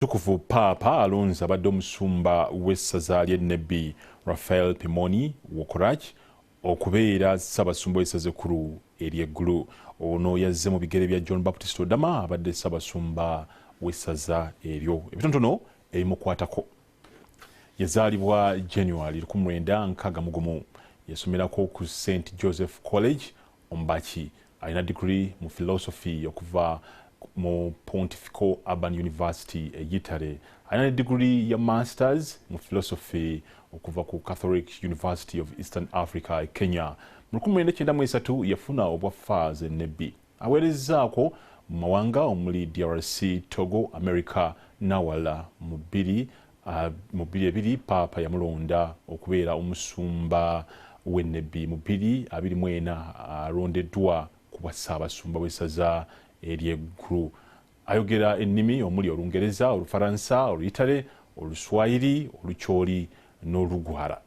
Okuva Paapa alonze abadde Omusumba w'essaza ly'e Nebbi Raphael P'mony wokoraki okubeera Ssaabasumba w'essaza ekkulu ery'e Gulu. Ono yazze mu bigere bya John Baptist Odama abadde Ssaabasumba w'essaza eryo. Ebitonotono ebimukwatako. Yazaalibwa January 1961. Yasomerako ku St. Joseph College, Ombaci.Alina Diguli mu philosophy okuva mu Pontifical Urban University Italy. Alina Diguli ya Masters mu philosophy okuva ku Catholic University of Eastern Africa Kenya. Mu 1993 yafuna Obwa Faaza Nebbi. Aweererezaako mu Mawanga, Omuli DRC, Togo, America n'awala mu 2022 Paapa Yamulonda okubeera Omusumba w'Ennimi mu 2024 Alondeddwa kuba Ssaabasumba w'essaza ery'e Gulu. Ayogera Ennimi, Omuli, Olungereza, Olufaransa, Oluyitale, Oluswayiri, Olucholi n'Olugwara.